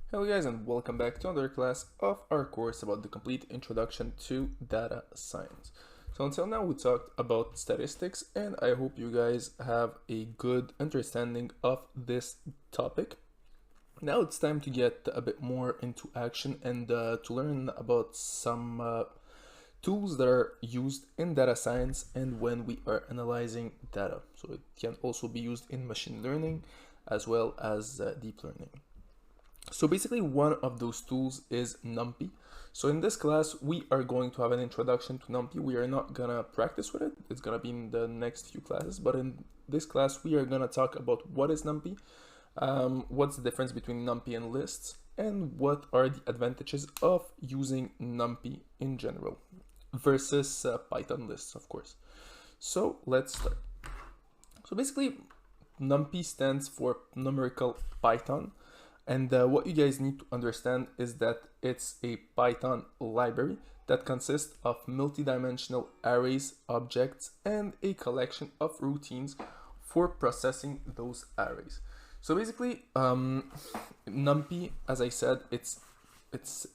Hello guys, and welcome back to another class of our course about the complete introduction to data science. So until now we talked about statistics, and I hope you guys have a good understanding of this topic. Now it's time to get a bit more into action and to learn about some tools that are used in data science and when we are analyzing data. So it can also be used in machine learning as well as deep learning. So basically one of those tools is NumPy. So in this class, we are going to have an introduction to NumPy. We are not gonna practice with it. It's gonna be in the next few classes. But in this class, we are gonna talk about what is NumPy, what's the difference between NumPy and lists, and what are the advantages of using NumPy in general versus Python lists, of course. So let's start. So basically, NumPy stands for numerical Python. And what you guys need to understand is that it's a Python library that consists of multidimensional arrays, objects, and a collection of routines for processing those arrays. So basically, NumPy, as I said, it's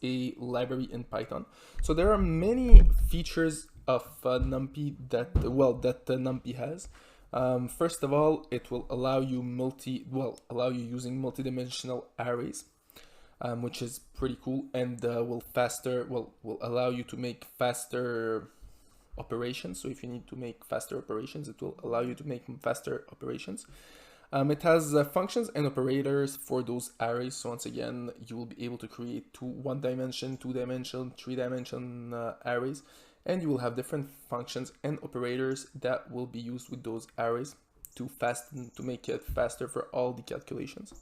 a library in Python. So there are many features of NumPy that NumPy has. First of all, it will allow you using multidimensional arrays, which is pretty cool, and will allow you to make faster operations. So if you need to make faster operations, it will allow you to make faster operations. It has functions and operators for those arrays. So once again, you will be able to create one dimension, 2-dimension, 3-dimension arrays, and you will have different functions and operators that will be used with those arrays to make it faster for all the calculations.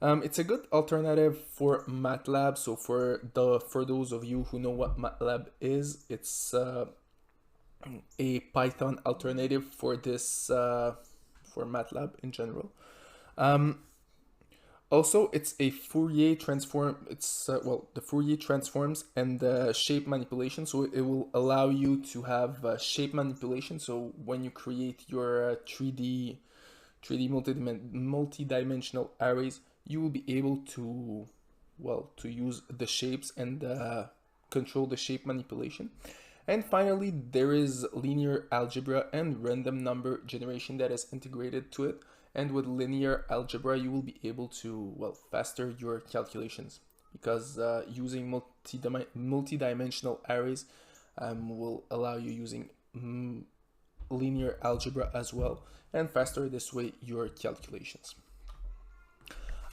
It's a good alternative for MATLAB. So for those of you who know what MATLAB is, it's a Python alternative for this for MATLAB in general. Also, it's a Fourier transform. It's the Fourier transforms and shape manipulation. So it will allow you to have shape manipulation. So when you create your 3D multi-dimensional arrays, you will be able to use the shapes and control the shape manipulation. And finally, there is linear algebra and random number generation that is integrated to it. And with linear algebra, you will be able to, faster your calculations, because using multi-dimensional arrays will allow you using linear algebra as well, and faster this way your calculations.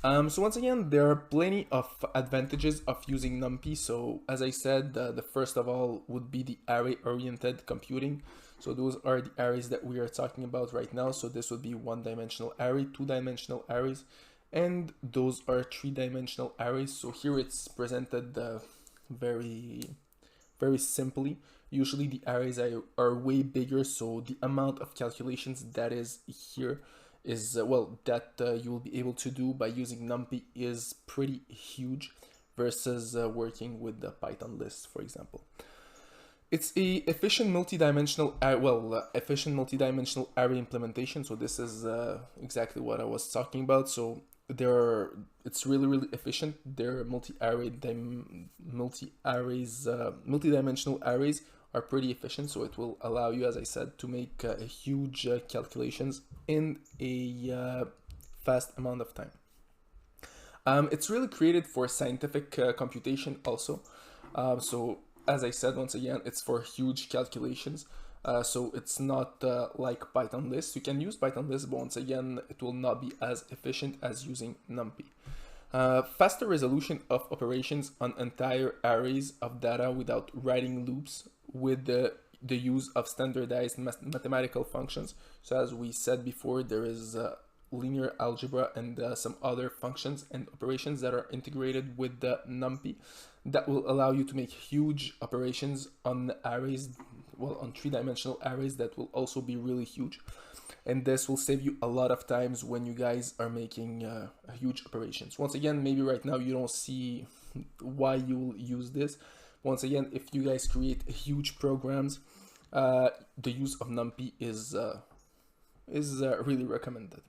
So once again, there are plenty of advantages of using NumPy. So as I said, the first of all would be the array-oriented computing. So those are the arrays that we are talking about right now. So this would be 1-dimensional array, 2-dimensional arrays, and those are 3-dimensional arrays. So here it's presented very simply. Usually the arrays are way bigger, so the amount of calculations that is here is that you will be able to do by using NumPy is pretty huge versus working with the Python list, for example. It's a efficient multi-dimensional array implementation. So this is exactly what I was talking about. So it's really efficient. Their multi-dimensional arrays are pretty efficient, so it will allow you, as I said, to make huge calculations in a fast amount of time. It's really created for scientific computation also. So as I said, once again, it's for huge calculations. So it's not like Python lists. You can use Python lists, but once again, it will not be as efficient as using NumPy. Faster resolution of operations on entire arrays of data without writing loops with the use of standardized mathematical functions. So as we said before, there is linear algebra and some other functions and operations that are integrated with the NumPy that will allow you to make huge operations on arrays, on 3-dimensional arrays that will also be really huge. And this will save you a lot of times when you guys are making huge operations. Once again, maybe right now you don't see why you will use this. Once again, if you guys create huge programs, the use of NumPy is really recommended.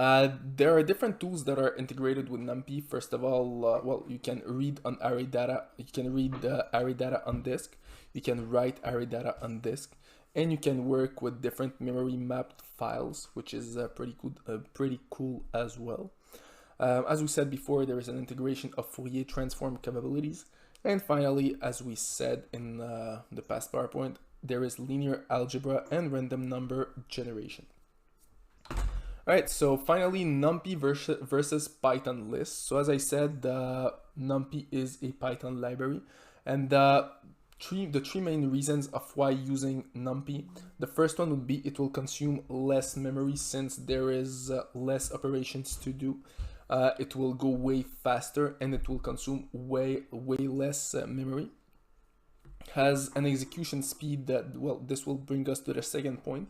There are different tools that are integrated with NumPy. First of all, well, you can read on array data. You can read array data on disk. You can write array data on disk, and you can work with different memory mapped files, which is pretty cool as well. As we said before, there is an integration of Fourier transform capabilities. And finally, as we said in the past PowerPoint, there is linear algebra and random number generation. All right, so finally, NumPy versus Python list. So as I said, NumPy is a Python library, and the three main reasons of why using NumPy. The first one would be it will consume less memory since there is less operations to do. It will go way faster and it will consume way less memory. Has an execution speed that, well, this will bring us to the second point,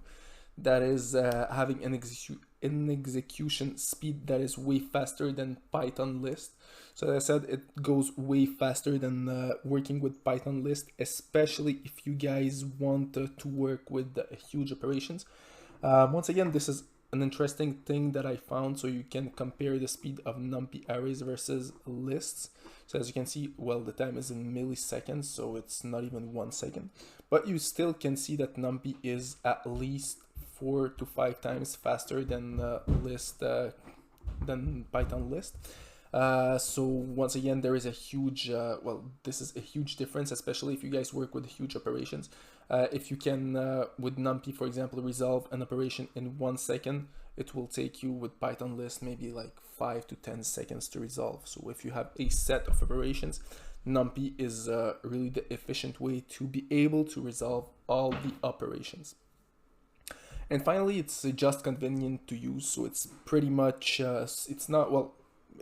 that is having an execution speed that is way faster than Python list. So as I said, it goes way faster than working with Python list, especially if you guys want to work with huge operations. Once again, this is an interesting thing that I found, so you can compare the speed of NumPy arrays versus lists. So as you can see, well, the time is in milliseconds, so it's not even 1 second, but you still can see that NumPy is at least 4 to 5 times faster than than Python list. So once again, there is a huge, well, this is a huge difference, especially if you guys work with huge operations. If you can, with NumPy, for example, resolve an operation in 1 second, it will take you with Python list maybe like 5 to 10 seconds to resolve. So if you have a set of operations, NumPy is really the efficient way to be able to resolve all the operations. And finally, it's just convenient to use. So it's pretty much, it's not, well,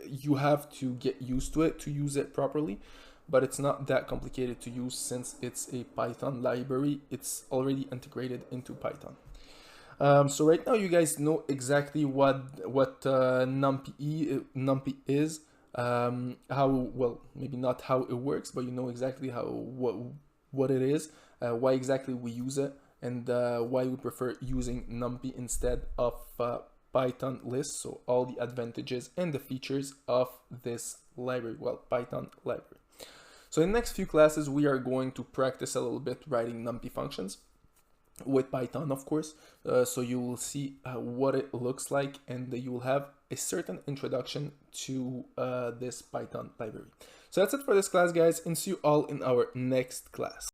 you have to get used to it to use it properly, but it's not that complicated to use since it's a Python library. It's already integrated into Python. So right now you guys know exactly what NumPy is, how, well, maybe not how it works, but you know exactly what it is, why exactly we use it, and why we prefer using NumPy instead of Python list. So all the advantages and the features of this library, well, Python library. So in the next few classes, we are going to practice a little bit writing NumPy functions with Python, of course. So you will see what it looks like, and you will have a certain introduction to this Python library. So that's it for this class, guys, and see you all in our next class.